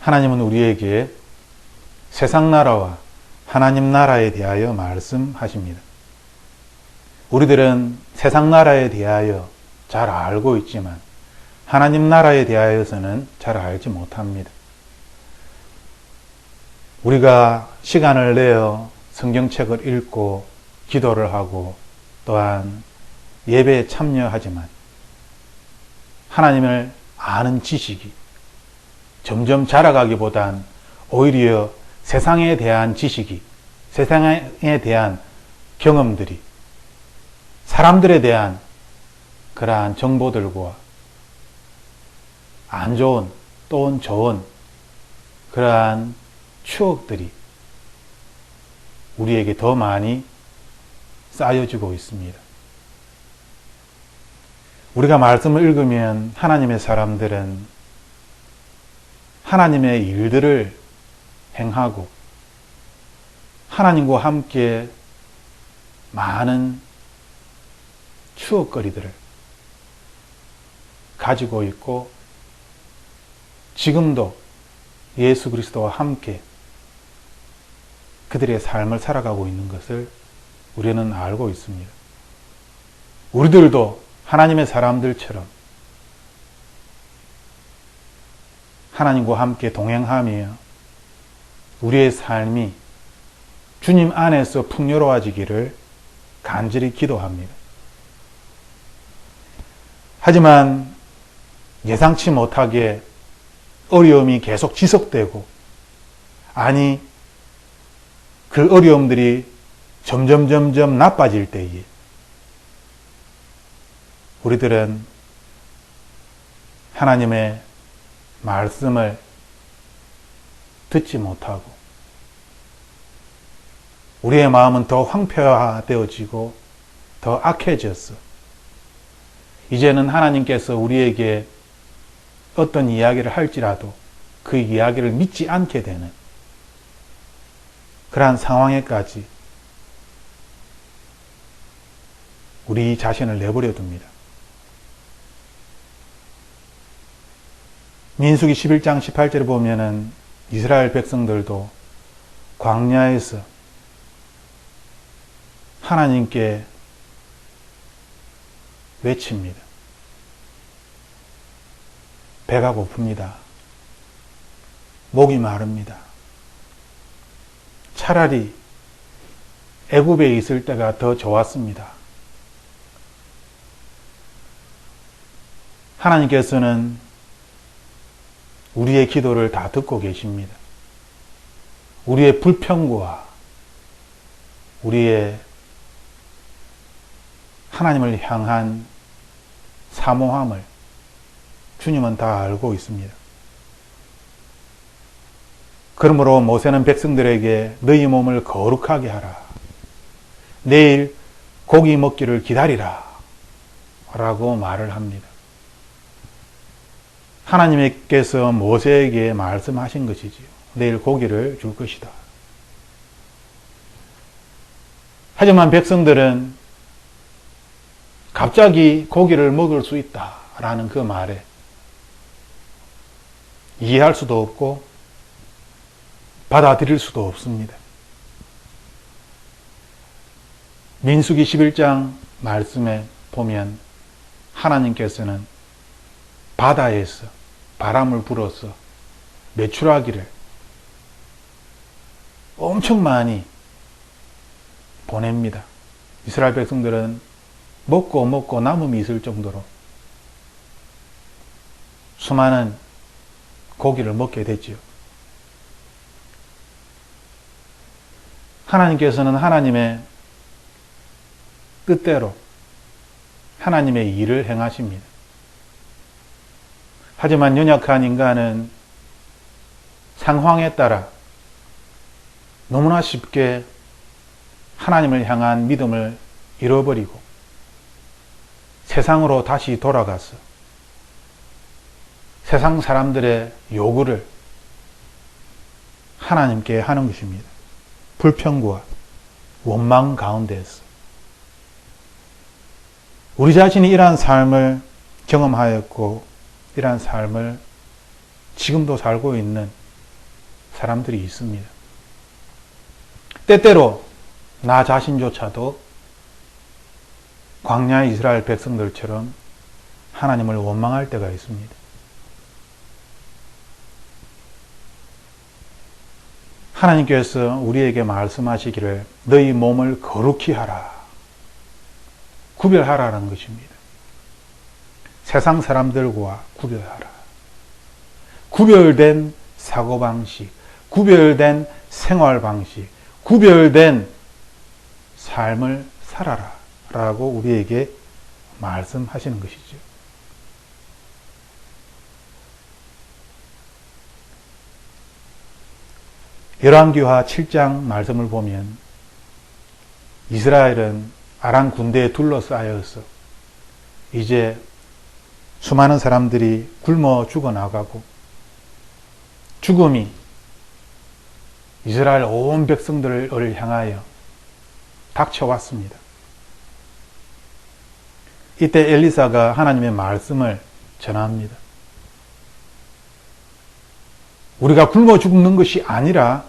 하나님은 우리에게 세상 나라와 하나님 나라에 대하여 말씀하십니다. 우리들은 세상 나라에 대하여 잘 알고 있지만 하나님 나라에 대하여서는 잘 알지 못합니다. 우리가 시간을 내어 성경책을 읽고 기도를 하고 또한 예배에 참여하지만 하나님을 아는 지식이 점점 자라가기보단 오히려 세상에 대한 지식이, 세상에 대한 경험들이, 사람들에 대한 그러한 정보들과 안 좋은 또는 좋은 그러한 추억들이 우리에게 더 많이 쌓여지고 있습니다. 우리가 말씀을 읽으면 하나님의 사람들은 하나님의 일들을 행하고 하나님과 함께 많은 추억거리들을 가지고 있고 지금도 예수 그리스도와 함께 그들의 삶을 살아가고 있는 것을 우리는 알고 있습니다. 우리들도 하나님의 사람들처럼 하나님과 함께 동행하며 우리의 삶이 주님 안에서 풍요로워지기를 간절히 기도합니다. 하지만 예상치 못하게 어려움이 계속 지속되고, 아니 그 어려움들이 점점 나빠질 때에 우리들은 하나님의 말씀을 듣지 못하고 우리의 마음은 더 황폐화되어지고 더 악해졌어. 이제는 하나님께서 우리에게 어떤 이야기를 할지라도 그 이야기를 믿지 않게 되는 그러한 상황에까지 우리 자신을 내버려 둡니다. 민수기 11장 18절에 보면은 이스라엘 백성들도 광야에서 하나님께 외칩니다. 배가 고픕니다. 목이 마릅니다. 차라리 애굽에 있을 때가 더 좋았습니다. 하나님께서는 우리의 기도를 다 듣고 계십니다. 우리의 불평과 우리의 하나님을 향한 사모함을 주님은 다 알고 있습니다. 그러므로 모세는 백성들에게 너희 몸을 거룩하게 하라. 내일 고기 먹기를 기다리라. 라고 말을 합니다. 하나님께서 모세에게 말씀하신 것이지요. 내일 고기를 줄 것이다. 하지만 백성들은 갑자기 고기를 먹을 수 있다라는 그 말에 이해할 수도 없고 받아들일 수도 없습니다. 민수기 11장 말씀에 보면 하나님께서는 바다에서 바람을 불어서 메추라기를 엄청 많이 보냅니다. 이스라엘 백성들은 먹고 남음이 있을 정도로 수많은 고기를 먹게 됐지요. 하나님께서는 하나님의 뜻대로 하나님의 일을 행하십니다. 하지만 연약한 인간은 상황에 따라 너무나 쉽게 하나님을 향한 믿음을 잃어버리고 세상으로 다시 돌아가서 세상 사람들의 요구를 하나님께 하는 것입니다. 불평과 원망 가운데에서 우리 자신이 이러한 삶을 경험하였고 이러한 삶을 지금도 살고 있는 사람들이 있습니다. 때때로 나 자신조차도 광야의 이스라엘 백성들처럼 하나님을 원망할 때가 있습니다. 하나님께서 우리에게 말씀하시기를 너희 몸을 거룩히 하라, 구별하라는 것입니다. 세상 사람들과 구별하라. 구별된 사고방식, 구별된 생활방식, 구별된 삶을 살아라 라고 우리에게 말씀하시는 것이죠. 열왕기하 7장 말씀을 보면 이스라엘은 아람 군대에 둘러싸여서 이제 수많은 사람들이 굶어 죽어나가고 죽음이 이스라엘 온 백성들을 향하여 닥쳐왔습니다. 이때 엘리사가 하나님의 말씀을 전합니다. 우리가 굶어 죽는 것이 아니라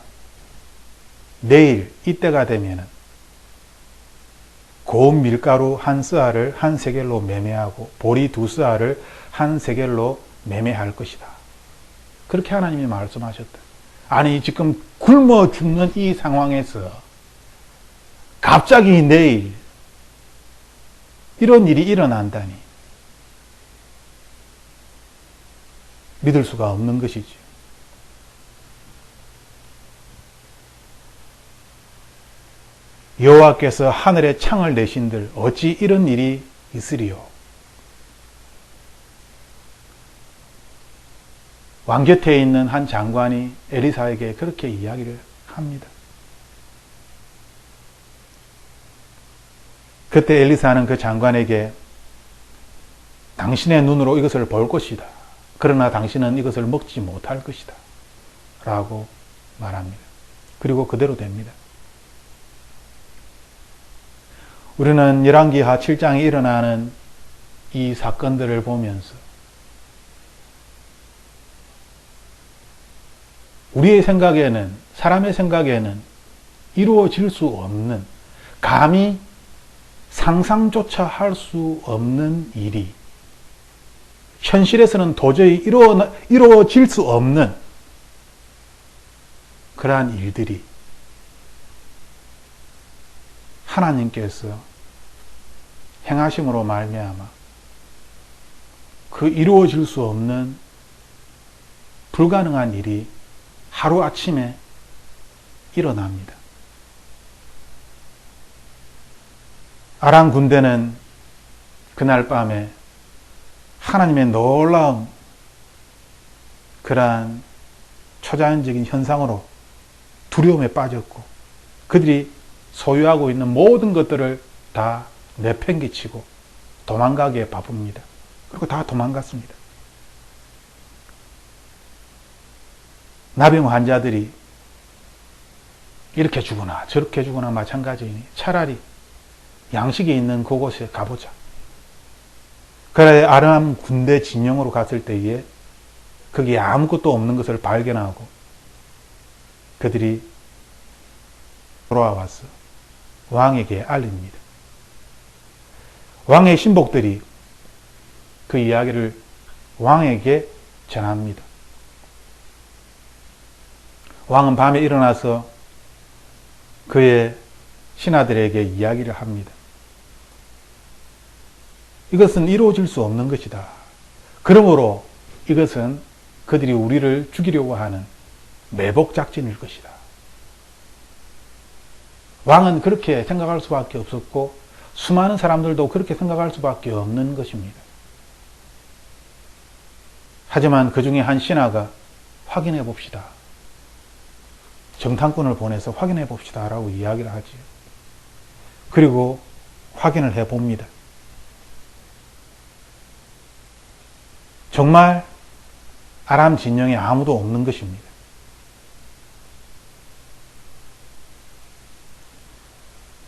내일 이때가 되면 고운 밀가루 한 스아를 한 세겔로 매매하고 보리 두 스아를 한 세겔로 매매할 것이다. 그렇게 하나님이 말씀하셨다. 아니 지금 굶어 죽는 이 상황에서 갑자기 내일 이런 일이 일어난다니 믿을 수가 없는 것이죠. 여호와께서 하늘에 창을 내신들 어찌 이런 일이 있으리요. 왕 곁에 있는 한 장관이 엘리사에게 그렇게 이야기를 합니다. 그때 엘리사는 그 장관에게 당신의 눈으로 이것을 볼 것이다. 그러나 당신은 이것을 먹지 못할 것이다. 라고 말합니다. 그리고 그대로 됩니다. 우리는 열왕기하 7장에 일어나는 이 사건들을 보면서 우리의 생각에는, 사람의 생각에는 이루어질 수 없는, 감히 상상조차 할 수 없는 일이 현실에서는 도저히 이루어질 수 없는 그러한 일들이 하나님께서 행하심으로 말미암아 그 이루어질 수 없는 불가능한 일이 하루아침에 일어납니다. 아람 군대는 그날 밤에 하나님의 놀라운 그러한 초자연적인 현상으로 두려움에 빠졌고 그들이 소유하고 있는 모든 것들을 다 내팽개치고 도망가기에 바쁩니다. 그리고 다 도망갔습니다. 나병 환자들이 이렇게 죽거나 저렇게 죽거나 마찬가지이니 차라리 양식이 있는 그곳에 가보자. 그래 아람 군대 진영으로 갔을 때에 거기에 아무것도 없는 것을 발견하고 그들이 돌아와서 왕에게 알립니다. 왕의 신복들이 그 이야기를 왕에게 전합니다. 왕은 밤에 일어나서 그의 신하들에게 이야기를 합니다. 이것은 이루어질 수 없는 것이다. 그러므로 이것은 그들이 우리를 죽이려고 하는 매복 작전일 것이다. 왕은 그렇게 생각할 수밖에 없었고 수많은 사람들도 그렇게 생각할 수밖에 없는 것입니다. 하지만 그 중에 한 신하가 확인해 봅시다. 정탐꾼을 보내서 확인해 봅시다 라고 이야기를 하지요. 그리고 확인을 해 봅니다. 정말 아람 진영에 아무도 없는 것입니다.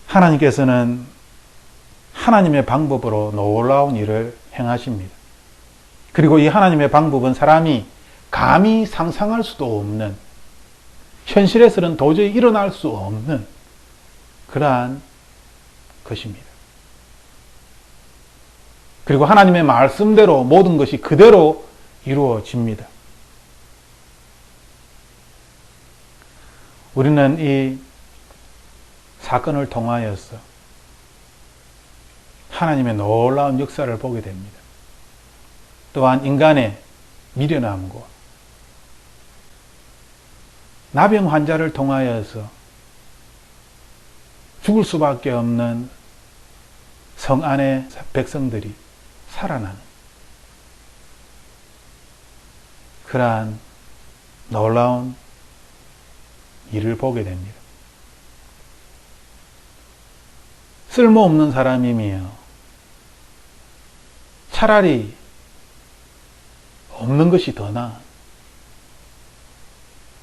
하나님께서는 하나님의 방법으로 놀라운 일을 행하십니다. 그리고 이 하나님의 방법은 사람이 감히 상상할 수도 없는 현실에서는 도저히 일어날 수 없는 그러한 것입니다. 그리고 하나님의 말씀대로 모든 것이 그대로 이루어집니다. 우리는 이 사건을 통하여서 하나님의 놀라운 역사를 보게 됩니다. 또한 인간의 미련함과 나병 환자를 통하여서 죽을 수밖에 없는 성 안의 백성들이 살아나는 그러한 놀라운 일을 보게 됩니다. 쓸모없는 사람이며 차라리 없는 것이 더 나은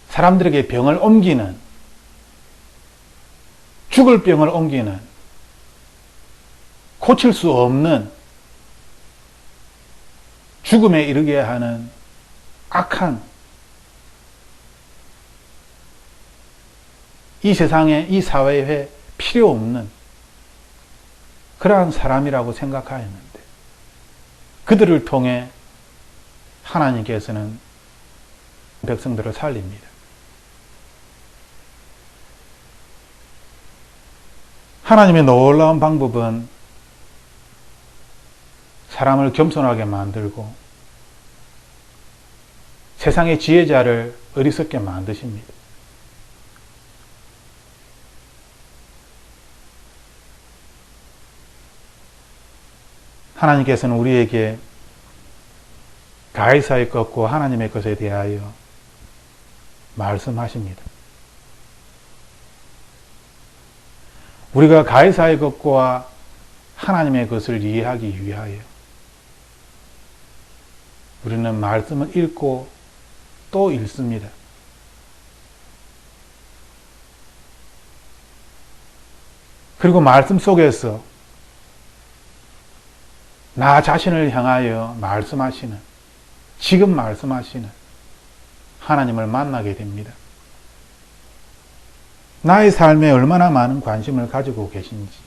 사람들에게 병을 옮기는 죽을 병을 옮기는 고칠 수 없는 죽음에 이르게 하는 악한 이 세상에 이 사회에 필요 없는 그러한 사람이라고 생각하였는데 그들을 통해 하나님께서는 백성들을 살립니다. 하나님의 놀라운 방법은 사람을 겸손하게 만들고 세상의 지혜자를 어리석게 만드십니다. 하나님께서는 우리에게 가이사의 것과 하나님의 것에 대하여 말씀하십니다. 우리가 가이사의 것과 하나님의 것을 이해하기 위하여 우리는 말씀을 읽고 또 읽습니다. 그리고 말씀 속에서 나 자신을 향하여 말씀하시는, 지금 말씀하시는 하나님을 만나게 됩니다. 나의 삶에 얼마나 많은 관심을 가지고 계신지,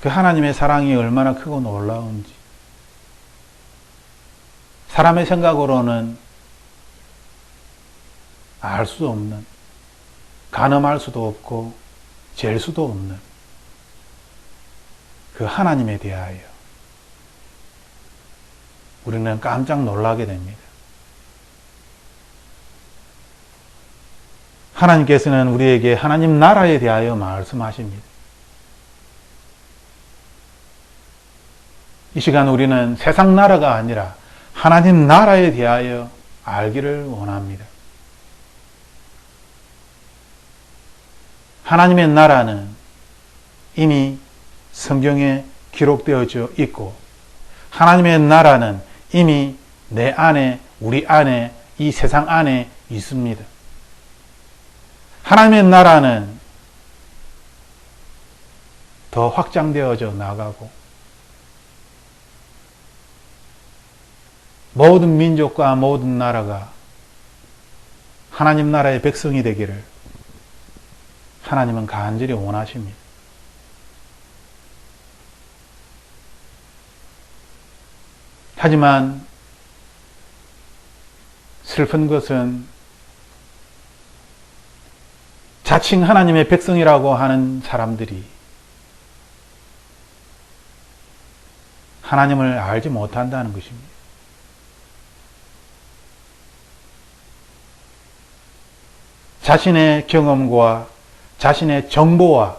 그 하나님의 사랑이 얼마나 크고 놀라운지, 사람의 생각으로는 알 수 없는, 가늠할 수도 없고 잴 수도 없는 그 하나님에 대하여 우리는 깜짝 놀라게 됩니다. 하나님께서는 우리에게 하나님 나라에 대하여 말씀하십니다. 이 시간 우리는 세상 나라가 아니라 하나님 나라에 대하여 알기를 원합니다. 하나님의 나라는 이미 성경에 기록되어져 있고 하나님의 나라는 이미 내 안에, 우리 안에, 이 세상 안에 있습니다. 하나님의 나라는 더 확장되어져 나가고 모든 민족과 모든 나라가 하나님 나라의 백성이 되기를 하나님은 간절히 원하십니다. 하지만 슬픈 것은 자칭 하나님의 백성이라고 하는 사람들이 하나님을 알지 못한다는 것입니다. 자신의 경험과 자신의 정보와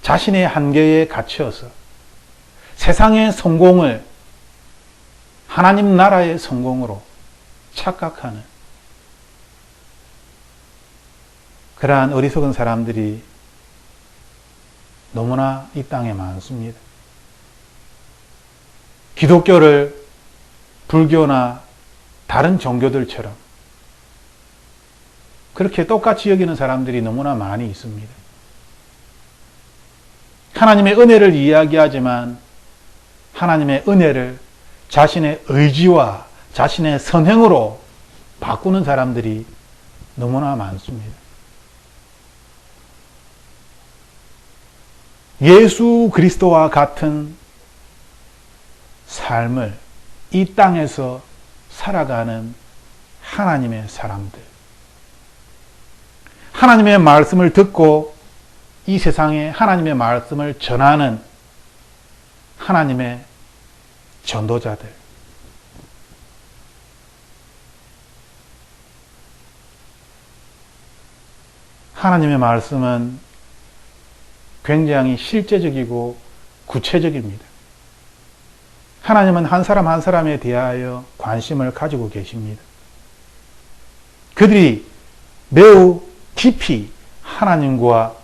자신의 한계에 갇혀서 세상의 성공을 하나님 나라의 성공으로 착각하는 그러한 어리석은 사람들이 너무나 이 땅에 많습니다. 기독교를 불교나 다른 종교들처럼 그렇게 똑같이 여기는 사람들이 너무나 많이 있습니다. 하나님의 은혜를 이야기하지만 하나님의 은혜를 자신의 의지와 자신의 선행으로 바꾸는 사람들이 너무나 많습니다. 예수 그리스도와 같은 삶을 이 땅에서 살아가는 하나님의 사람들, 하나님의 말씀을 듣고 이 세상에 하나님의 말씀을 전하는 하나님의 전도자들, 하나님의 말씀은 굉장히 실제적이고 구체적입니다. 하나님은 한 사람 한 사람에 대하여 관심을 가지고 계십니다. 그들이 매우 깊이 하나님과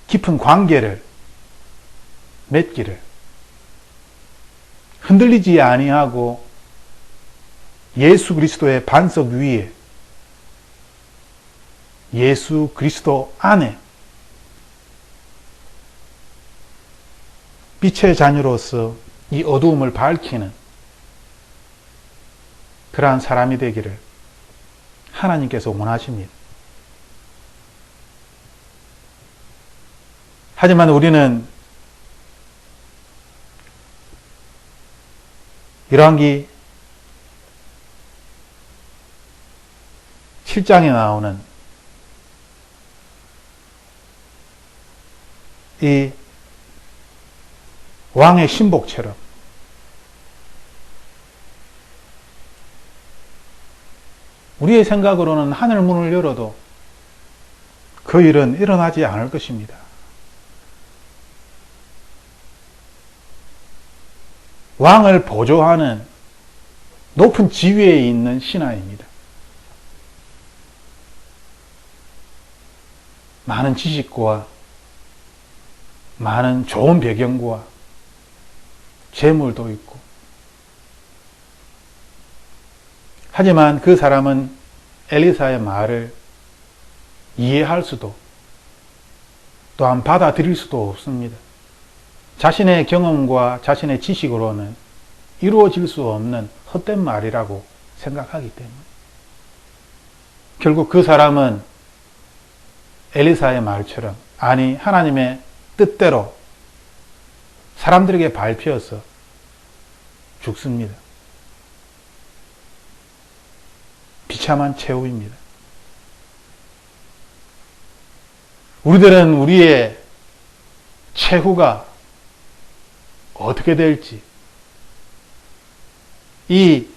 깊은 관계를 맺기를, 흔들리지 아니하고 예수 그리스도의 반석 위에, 예수 그리스도 안에 빛의 자녀로서 이 어두움을 밝히는 그러한 사람이 되기를 하나님께서 원하십니다. 하지만 우리는 열왕기 7장에 나오는 이 왕의 신복처럼 우리의 생각으로는 하늘 문을 열어도 그 일은 일어나지 않을 것입니다. 왕을 보조하는 높은 지위에 있는 신하입니다. 많은 지식과 많은 좋은 배경과 재물도 있고, 하지만 그 사람은 엘리사의 말을 이해할 수도 또한 받아들일 수도 없습니다. 자신의 경험과 자신의 지식으로는 이루어질 수 없는 헛된 말이라고 생각하기 때문에 결국 그 사람은 엘리사의 말처럼, 아니 하나님의 뜻대로 사람들에게 밟혀서 죽습니다. 비참한 최후입니다. 우리들은 우리의 최후가 어떻게 될지, 이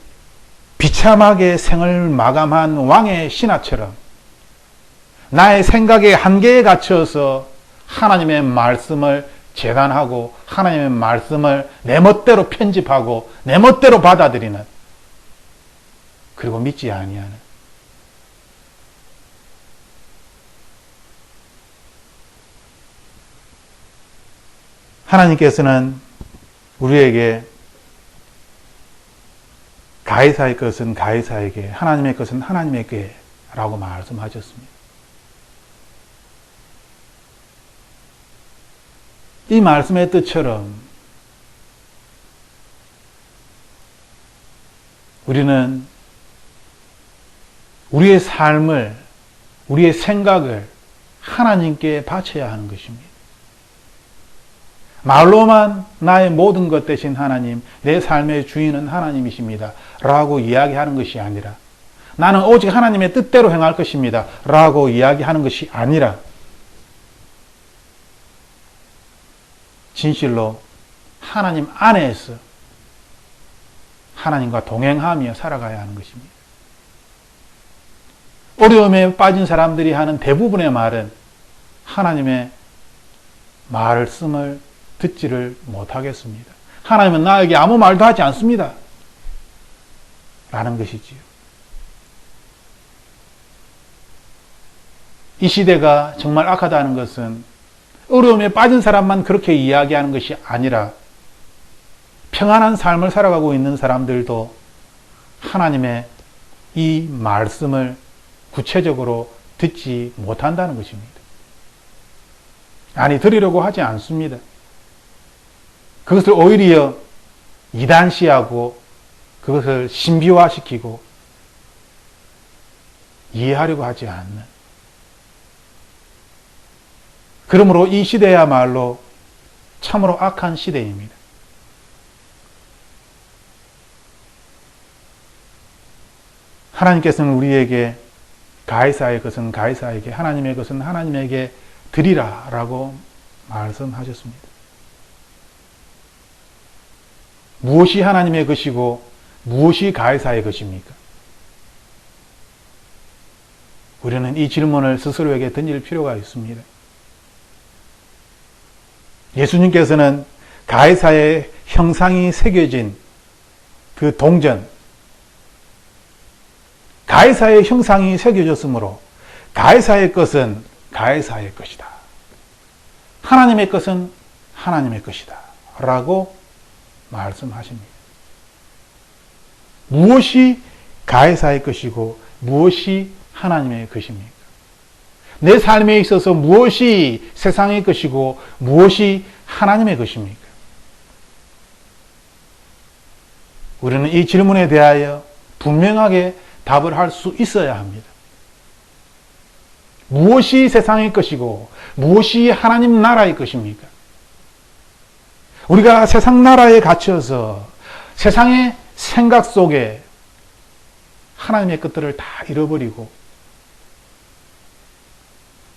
비참하게 생을 마감한 왕의 신하처럼 나의 생각의 한계에 갇혀서 하나님의 말씀을 재단하고 하나님의 말씀을 내 멋대로 편집하고 내 멋대로 받아들이는, 그리고 믿지 아니하는, 하나님께서는 우리에게 가이사의 것은 가이사에게, 하나님의 것은 하나님에게 라고 말씀하셨습니다. 이 말씀의 뜻처럼 우리는 우리의 삶을, 우리의 생각을 하나님께 바쳐야 하는 것입니다. 말로만 나의 모든 것 대신 하나님, 내 삶의 주인은 하나님이십니다 라고 이야기하는 것이 아니라, 나는 오직 하나님의 뜻대로 행할 것입니다 라고 이야기하는 것이 아니라, 진실로 하나님 안에서 하나님과 동행하며 살아가야 하는 것입니다. 어려움에 빠진 사람들이 하는 대부분의 말은 하나님의 말씀을 듣지를 못하겠습니다. 하나님은 나에게 아무 말도 하지 않습니다 라는 것이지요. 이 시대가 정말 악하다는 것은 어려움에 빠진 사람만 그렇게 이야기하는 것이 아니라, 평안한 삶을 살아가고 있는 사람들도 하나님의 이 말씀을 구체적으로 듣지 못한다는 것입니다. 아니, 들으려고 하지 않습니다. 그것을 오히려 이단시하고 그것을 신비화시키고 이해하려고 하지 않는. 그러므로 이 시대야말로 참으로 악한 시대입니다. 하나님께서는 우리에게 가이사의 것은 가이사에게, 하나님의 것은 하나님에게 드리라 라고 말씀하셨습니다. 무엇이 하나님의 것이고 무엇이 가이사의 것입니까? 우리는 이 질문을 스스로에게 던질 필요가 있습니다. 예수님께서는 가이사의 형상이 새겨진 그 동전, 가이사의 형상이 새겨졌으므로 가이사의 것은 가이사의 것이다. 하나님의 것은 하나님의 것이다. 라고 말씀하십니다. 무엇이 가이사의 것이고 무엇이 하나님의 것입니까? 내 삶에 있어서 무엇이 세상의 것이고 무엇이 하나님의 것입니까? 우리는 이 질문에 대하여 분명하게 답을 할 수 있어야 합니다. 무엇이 세상의 것이고 무엇이 하나님 나라의 것입니까? 우리가 세상 나라에 갇혀서 세상의 생각 속에 하나님의 것들을 다 잃어버리고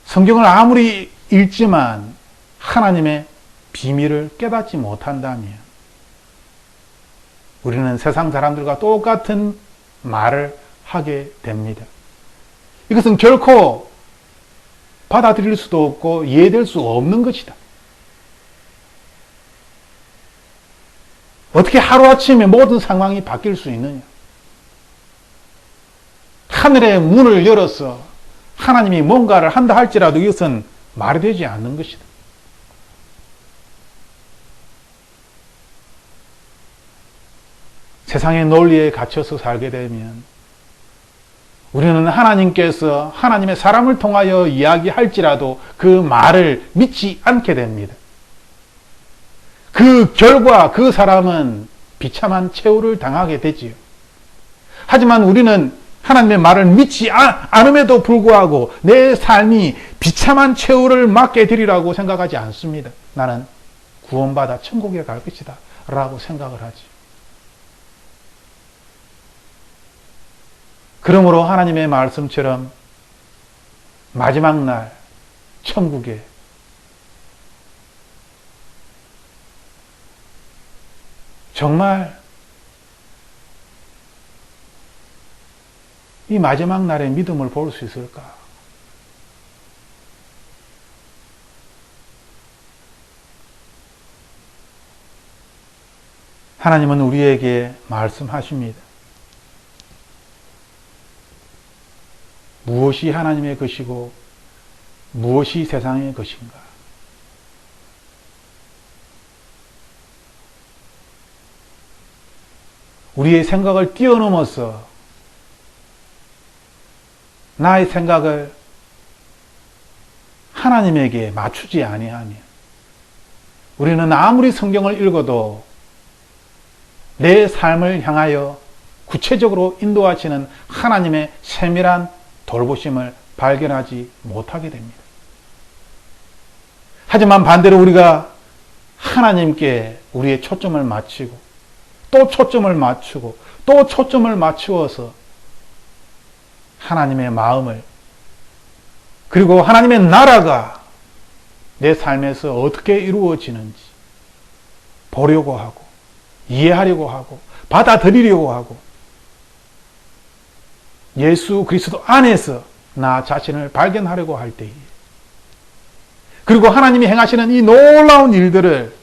성경을 아무리 읽지만 하나님의 비밀을 깨닫지 못한다면 우리는 세상 사람들과 똑같은 말을 하게 됩니다. 이것은 결코 받아들일 수도 없고 이해될 수 없는 것이다. 어떻게 하루아침에 모든 상황이 바뀔 수 있느냐? 하늘의 문을 열어서 하나님이 뭔가를 한다 할지라도 이것은 말이 되지 않는 것이다. 세상의 논리에 갇혀서 살게 되면 우리는 하나님께서 하나님의 사람을 통하여 이야기할지라도 그 말을 믿지 않게 됩니다. 그 결과 그 사람은 비참한 최후를 당하게 되지요. 하지만 우리는 하나님의 말을 믿지 않음에도 불구하고 내 삶이 비참한 최후를 맞게 되리라고 생각하지 않습니다. 나는 구원받아 천국에 갈 것이다 라고 생각을 하지. 그러므로 하나님의 말씀처럼 마지막 날 천국에 정말 이 마지막 날의 믿음을 볼 수 있을까? 하나님은 우리에게 말씀하십니다. 무엇이 하나님의 것이고 무엇이 세상의 것인가? 우리의 생각을 뛰어넘어서 나의 생각을 하나님에게 맞추지 아니하면 우리는 아무리 성경을 읽어도 내 삶을 향하여 구체적으로 인도하시는 하나님의 세밀한 돌보심을 발견하지 못하게 됩니다. 하지만 반대로 우리가 하나님께 우리의 초점을 맞추고 또 초점을 맞추고 또 초점을 맞추어서 하나님의 마음을 그리고 하나님의 나라가 내 삶에서 어떻게 이루어지는지 보려고 하고 이해하려고 하고 받아들이려고 하고 예수 그리스도 안에서 나 자신을 발견하려고 할 때에 그리고 하나님이 행하시는 이 놀라운 일들을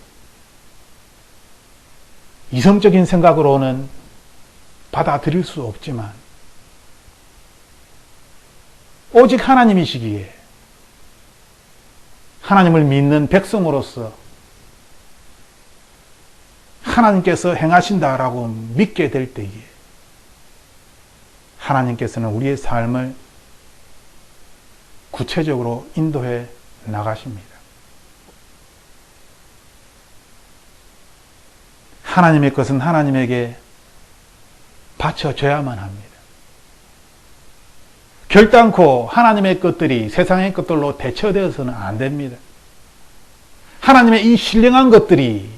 이성적인 생각으로는 받아들일 수 없지만 오직 하나님이시기에 하나님을 믿는 백성으로서 하나님께서 행하신다라고 믿게 될 때에 하나님께서는 우리의 삶을 구체적으로 인도해 나가십니다. 하나님의 것은 하나님에게 바쳐져야만 합니다. 결단코 하나님의 것들이 세상의 것들로 대처되어서는 안 됩니다. 하나님의 이 신령한 것들이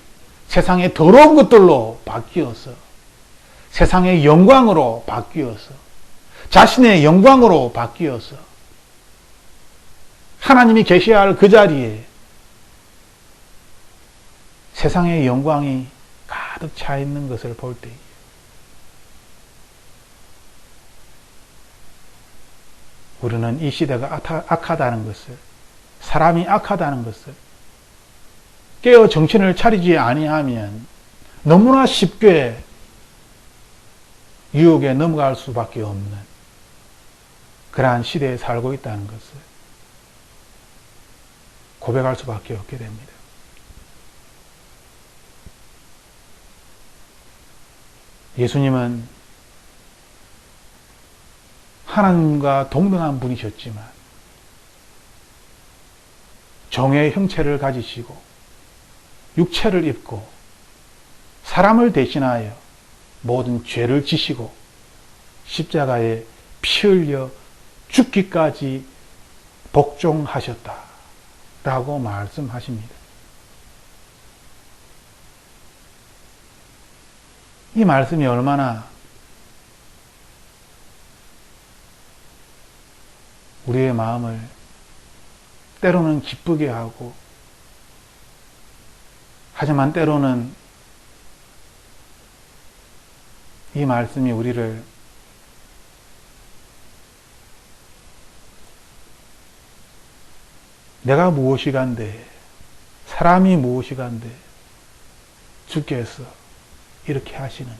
세상의 더러운 것들로 바뀌어서 세상의 영광으로 바뀌어서 자신의 영광으로 바뀌어서 하나님이 계셔야 할 그 자리에 세상의 영광이 가득 차 있는 것을 볼 때에 우리는 이 시대가 악하다는 것을, 사람이 악하다는 것을 깨어 정신을 차리지 아니하면 너무나 쉽게 유혹에 넘어갈 수밖에 없는 그러한 시대에 살고 있다는 것을 고백할 수밖에 없게 됩니다. 예수님은 하나님과 동등한 분이셨지만 정의 형체를 가지시고 육체를 입고 사람을 대신하여 모든 죄를 지시고 십자가에 피 흘려 죽기까지 복종하셨다라고 말씀하십니다. 이 말씀이 얼마나 우리의 마음을 때로는 기쁘게 하고 하지만 때로는 이 말씀이 우리를 내가 무엇이간데 사람이 무엇이간데 주께서 이렇게 하시는지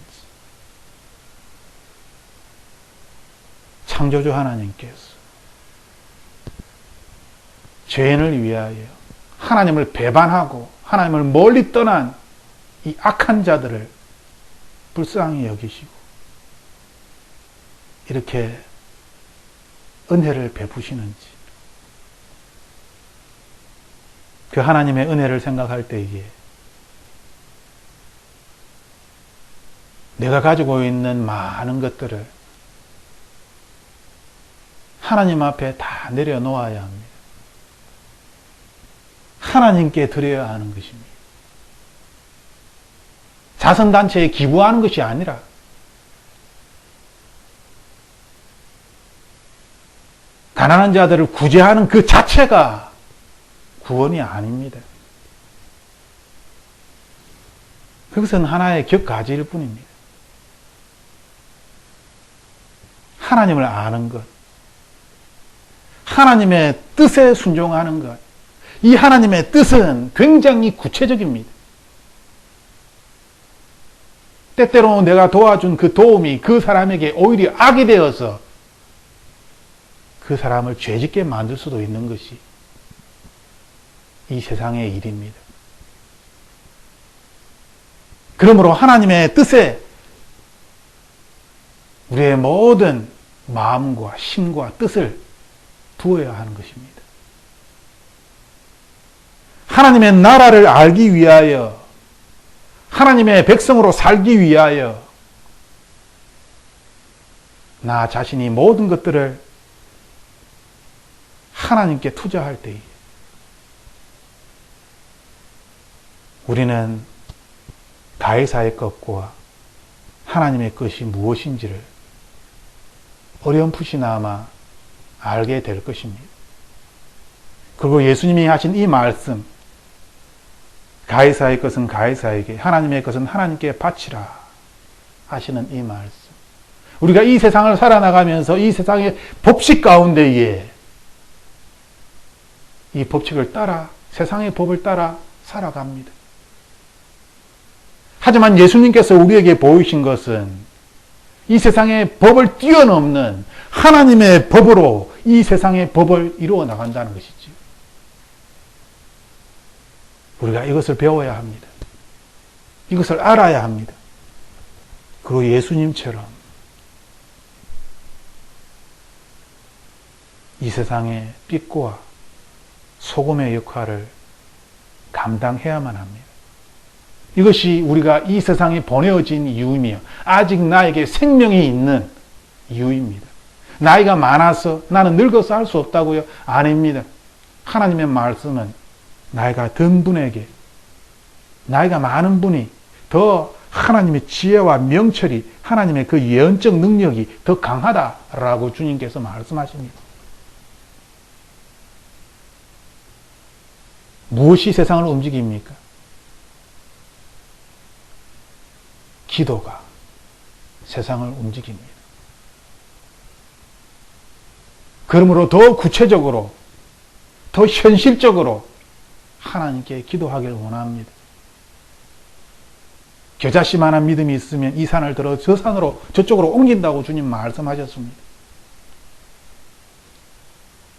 창조주 하나님께서 죄인을 위하여 하나님을 배반하고 하나님을 멀리 떠난 이 악한 자들을 불쌍히 여기시고 이렇게 은혜를 베푸시는지 그 하나님의 은혜를 생각할 때에 내가 가지고 있는 많은 것들을 하나님 앞에 다 내려놓아야 합니다. 하나님께 드려야 하는 것입니다. 자선단체에 기부하는 것이 아니라 가난한 자들을 구제하는 그 자체가 구원이 아닙니다. 그것은 하나의 격가지일 뿐입니다. 하나님을 아는 것, 하나님의 뜻에 순종하는 것, 이 하나님의 뜻은 굉장히 구체적입니다. 때때로 내가 도와준 그 도움이 그 사람에게 오히려 악이 되어서 그 사람을 죄짓게 만들 수도 있는 것이 이 세상의 일입니다. 그러므로 하나님의 뜻에 우리의 모든 마음과 힘과 뜻을 두어야 하는 것입니다. 하나님의 나라를 알기 위하여 하나님의 백성으로 살기 위하여 나 자신이 모든 것들을 하나님께 투자할 때에 우리는 가해사의 것과 하나님의 것이 무엇인지를 어렴풋이나마 알게 될 것입니다. 그리고 예수님이 하신 이 말씀, 가해사의 것은 가해사에게, 하나님의 것은 하나님께 바치라 하시는 이 말씀. 우리가 이 세상을 살아나가면서 이 세상의 법칙 가운데에 이 법칙을 따라, 세상의 법을 따라 살아갑니다. 하지만 예수님께서 우리에게 보이신 것은 이 세상의 법을 뛰어넘는 하나님의 법으로 이 세상의 법을 이루어 나간다는 것이지요. 우리가 이것을 배워야 합니다. 이것을 알아야 합니다. 그리고 예수님처럼 이 세상의 빛과 소금의 역할을 감당해야만 합니다. 이것이 우리가 이 세상에 보내어진 이유이며 아직 나에게 생명이 있는 이유입니다. 나이가 많아서 나는 늙어서 할 수 없다고요? 아닙니다. 하나님의 말씀은 나이가 든 분에게, 나이가 많은 분이 더 하나님의 지혜와 명철이, 하나님의 그 예언적 능력이 더 강하다라고 주님께서 말씀하십니다. 무엇이 세상을 움직입니까? 기도가 세상을 움직입니다. 그러므로 더 구체적으로, 더 현실적으로 하나님께 기도하기를 원합니다. 겨자씨만한 믿음이 있으면 이 산을 들어 저 산으로, 저쪽으로 옮긴다고 주님 말씀하셨습니다.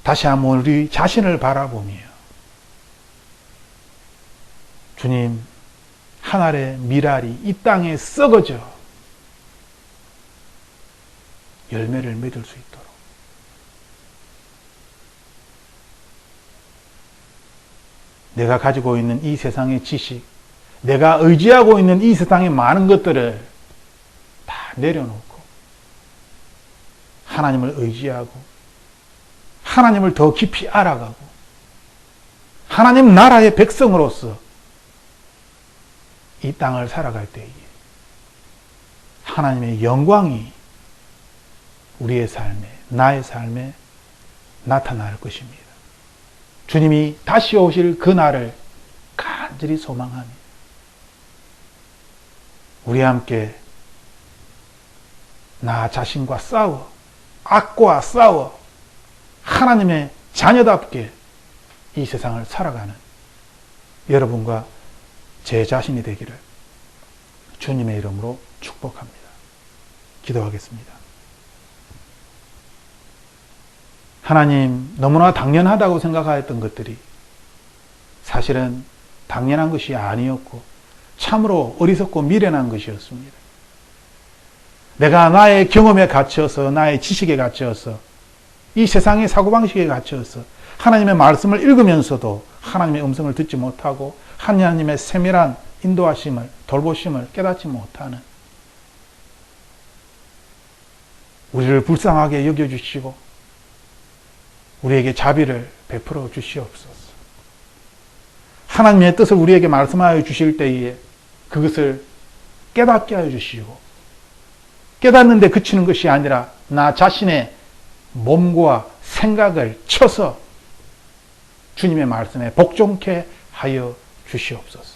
다시 한번 우리 자신을 바라보며, 주님, 한 알의 밀알이 이 땅에 썩어져 열매를 맺을 수 있도록 내가 가지고 있는 이 세상의 지식, 내가 의지하고 있는 이 세상의 많은 것들을 다 내려놓고 하나님을 의지하고 하나님을 더 깊이 알아가고 하나님 나라의 백성으로서 이 땅을 살아갈 때에 하나님의 영광이 우리의 삶에, 나의 삶에 나타날 것입니다. 주님이 다시 오실 그 날을 간절히 소망하며 우리 함께 나 자신과 싸워, 악과 싸워 하나님의 자녀답게 이 세상을 살아가는 여러분과 제 자신이 되기를 주님의 이름으로 축복합니다. 기도하겠습니다. 하나님, 너무나 당연하다고 생각하였던 것들이 사실은 당연한 것이 아니었고 참으로 어리석고 미련한 것이었습니다. 내가 나의 경험에 갇혀서, 나의 지식에 갇혀서, 이 세상의 사고방식에 갇혀서 하나님의 말씀을 읽으면서도 하나님의 음성을 듣지 못하고 하나님의 세밀한 인도하심을, 돌보심을 깨닫지 못하는, 우리를 불쌍하게 여겨주시고 우리에게 자비를 베풀어 주시옵소서. 하나님의 뜻을 우리에게 말씀하여 주실 때에 그것을 깨닫게 하여 주시고, 깨닫는데 그치는 것이 아니라 나 자신의 몸과 생각을 쳐서 주님의 말씀에 복종케 하여 주시옵소서.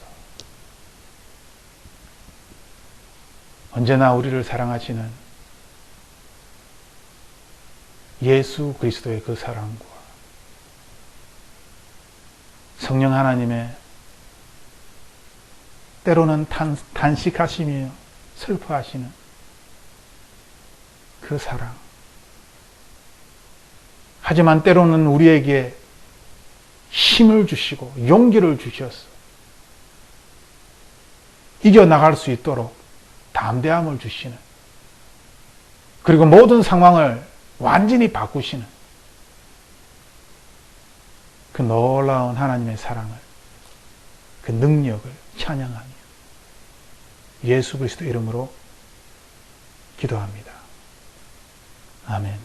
언제나 우리를 사랑하시는 예수 그리스도의 그 사랑과 성령 하나님의 때로는 탄식하시며 슬퍼하시는 그 사랑, 하지만 때로는 우리에게 힘을 주시고 용기를 주셔서 이겨나갈 수 있도록 담대함을 주시는, 그리고 모든 상황을 완전히 바꾸시는 그 놀라운 하나님의 사랑을, 그 능력을 찬양하며 예수 그리스도 이름으로 기도합니다. 아멘.